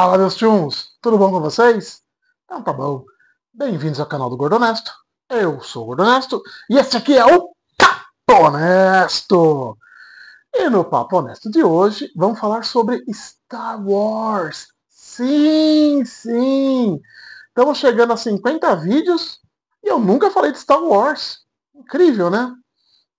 Fala, meus tchuns! Tudo bom com vocês? Então tá bom. Bem-vindos ao canal do Gordo Honesto. Eu sou o Gordo Honesto e esse aqui é o Papo Honesto. E no Papo Honesto de hoje vamos falar sobre Star Wars. Sim, sim! Estamos chegando a 50 vídeos e eu nunca falei de Star Wars. Incrível, né?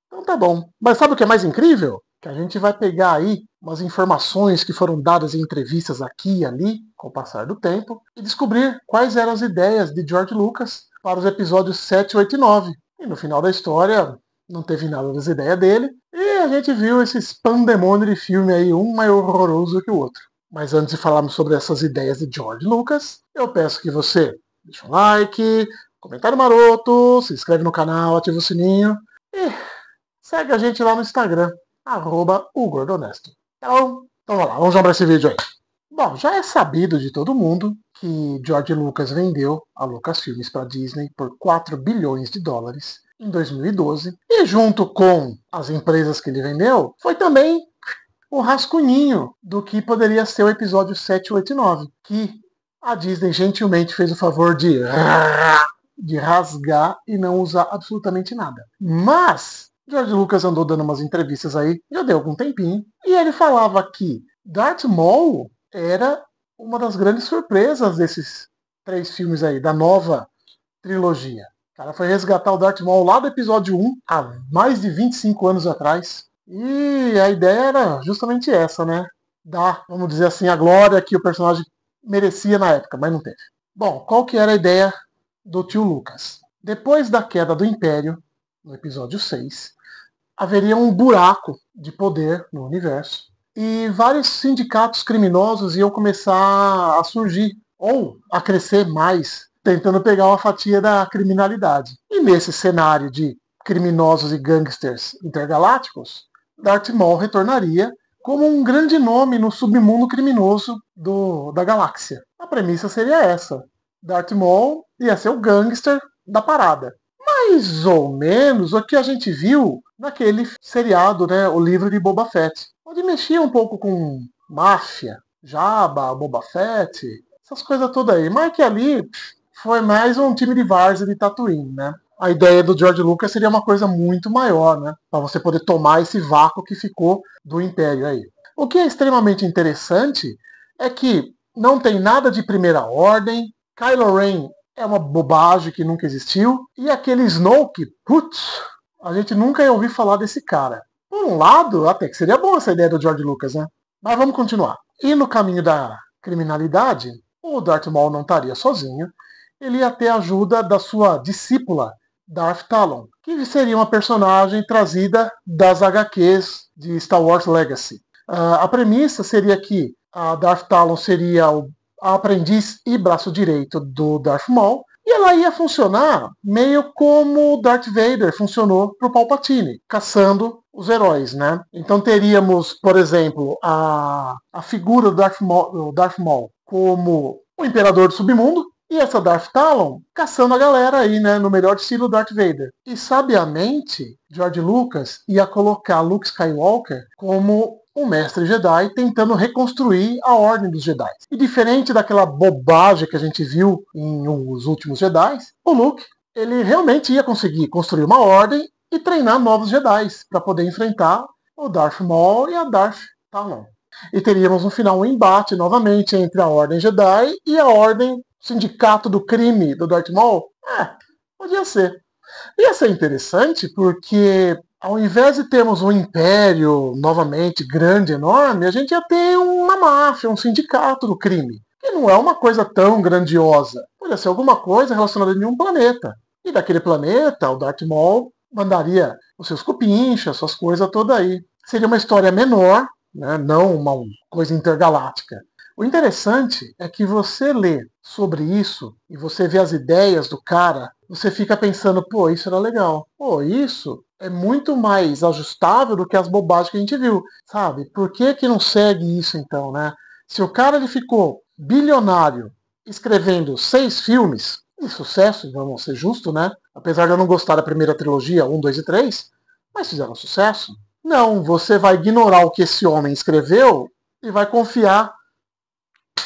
Então tá bom. Mas sabe o que é mais incrível? Que a gente vai pegar aí umas informações que foram dadas em entrevistas aqui e ali, com o passar do tempo, e descobrir quais eram as ideias de George Lucas para os episódios 7, 8 e 9. E no final da história, não teve nada das ideias dele, e a gente viu esses pandemônio de filme aí, um mais horroroso que o outro. Mas antes de falarmos sobre essas ideias de George Lucas, eu peço que você deixe um like, comentário maroto, se inscreve no canal, ativa o sininho e segue a gente lá no Instagram, @ogordohonesto. Então vamos lá, vamos jogar esse vídeo aí. Bom, já é sabido de todo mundo que George Lucas vendeu a Lucasfilmes para a Disney por 4 bilhões de dólares em 2012. E junto com as empresas que ele vendeu, foi também o rascunhinho do que poderia ser o episódio 7, 8 e 9, que a Disney gentilmente fez o favor de rasgar e não usar absolutamente nada. Mas George Lucas andou dando umas entrevistas aí, já deu algum tempinho, e ele falava que Darth Maul era uma das grandes surpresas desses 3 filmes aí, da nova trilogia. O cara foi resgatar o Darth Maul lá do episódio 1, há mais de 25 anos atrás. E a ideia era justamente essa, né? Dar, vamos dizer assim, a glória que o personagem merecia na época, mas não teve. Bom, qual que era a ideia do tio Lucas? Depois da queda do Império, no episódio 6, haveria um buraco de poder no universo e vários sindicatos criminosos iam começar a surgir ou a crescer mais, tentando pegar uma fatia da criminalidade. E nesse cenário de criminosos e gangsters intergalácticos, Darth Maul retornaria como um grande nome no submundo criminoso da galáxia. A premissa seria essa. Darth Maul ia ser o gangster da parada. Mais ou menos o que a gente viu naquele seriado, né, o livro de Boba Fett, onde mexia um pouco com máfia, Jabba, Boba Fett, essas coisas todas aí. Mas que ali foi mais um time de várzea de Tatooine, né? A ideia do George Lucas seria uma coisa muito maior, né? Para você poder tomar esse vácuo que ficou do Império aí. O que é extremamente interessante é que não tem nada de primeira ordem. Kylo Ren é uma bobagem que nunca existiu. E aquele Snoke, putz, a gente nunca ia ouvir falar desse cara. Por um lado, até que seria boa essa ideia do George Lucas, né? Mas vamos continuar. E no caminho da criminalidade, o Darth Maul não estaria sozinho. Ele ia ter a ajuda da sua discípula, Darth Talon, que seria uma personagem trazida das HQs de Star Wars Legacy. A premissa seria que a Darth Talon seria a aprendiz e braço direito do Darth Maul, e ela ia funcionar meio como o Darth Vader funcionou para o Palpatine, caçando os heróis, né? Então teríamos, por exemplo, a figura do Darth Maul como o Imperador do Submundo, e essa Darth Talon caçando a galera aí, né, no melhor estilo Darth Vader. E sabiamente, George Lucas ia colocar Luke Skywalker como um mestre Jedi tentando reconstruir a Ordem dos Jedi. E diferente daquela bobagem que a gente viu em Os Últimos Jedi, o Luke, ele realmente ia conseguir construir uma ordem e treinar novos Jedi para poder enfrentar o Darth Maul e a Darth Talon. E teríamos no final um embate novamente entre a Ordem Jedi e a Ordem Sindicato do Crime do Darth Maul. Podia ser. Ia ser interessante porque ao invés de termos um império novamente grande, enorme, a gente ia ter uma máfia, um sindicato do crime. Que não é uma coisa tão grandiosa. Podia ser alguma coisa relacionada a nenhum planeta. E daquele planeta, o Darth Maul mandaria os seus cupinchas, suas coisas todas aí. Seria uma história menor, né, não uma coisa intergaláctica. O interessante é que você lê sobre isso e você vê as ideias do cara, você fica pensando, pô, isso era legal. Pô, isso é muito mais ajustável do que as bobagens que a gente viu, sabe? Por que não segue isso então, né? Se o cara ele ficou bilionário escrevendo 6 filmes, de sucesso, vamos ser justos, né? Apesar de eu não gostar da primeira trilogia, 1, 2 e 3, mas fizeram sucesso. Não, você vai ignorar o que esse homem escreveu e vai confiar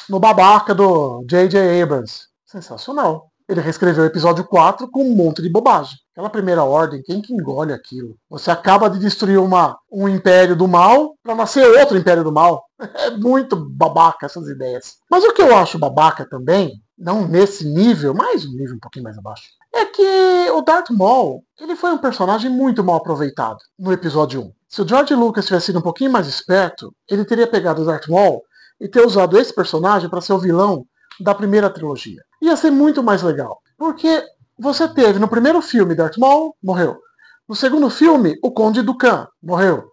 no babaca do J.J. Abrams. Sensacional. Ele reescreveu o episódio 4 com um monte de bobagem. Aquela primeira ordem, quem que engole aquilo? Você acaba de destruir um império do mal para nascer outro império do mal. É muito babaca essas ideias. Mas o que eu acho babaca também, não nesse nível, mas um nível um pouquinho mais abaixo, é que o Darth Maul, ele foi um personagem muito mal aproveitado no episódio 1. Se o George Lucas tivesse sido um pouquinho mais esperto, ele teria pegado o Darth Maul e ter usado esse personagem para ser o vilão da primeira trilogia. Ia ser muito mais legal. Porque você teve no primeiro filme Darth Maul, morreu. No segundo filme, o Conde Dooku morreu.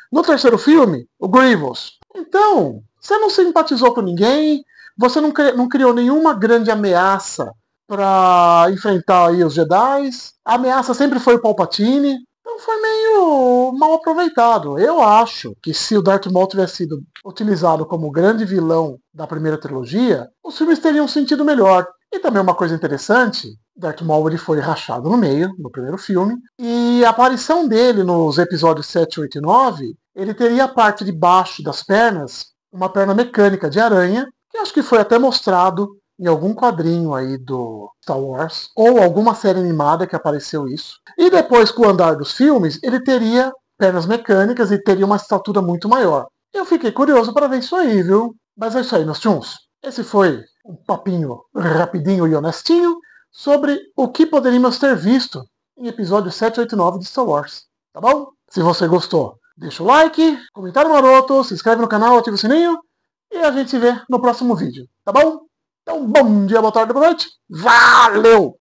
No terceiro filme, o Grievous. Então, você não simpatizou com ninguém, você não criou nenhuma grande ameaça para enfrentar aí os Jedi. A ameaça sempre foi o Palpatine. Então foi meio mal aproveitado. Eu acho que se o Darth Maul tivesse sido utilizado como grande vilão da primeira trilogia, os filmes teriam sentido melhor. E também uma coisa interessante, Darth Maul ele foi rachado no meio, no primeiro filme, e a aparição dele nos episódios 7, 8 e 9, ele teria a parte de baixo das pernas, uma perna mecânica de aranha, que acho que foi até mostrado em algum quadrinho aí do Star Wars, ou alguma série animada que apareceu isso. E depois, com o andar dos filmes, ele teria pernas mecânicas e teria uma estatura muito maior. Eu fiquei curioso para ver isso aí, viu? Mas é isso aí, meus tchuns. Esse foi um papinho rapidinho e honestinho sobre o que poderíamos ter visto em episódio 7, 8 e 9 de Star Wars. Tá bom? Se você gostou, deixa o like, comentário maroto, se inscreve no canal, ativa o sininho e a gente se vê no próximo vídeo. Tá bom? Então, bom dia, boa tarde, boa noite. Valeu!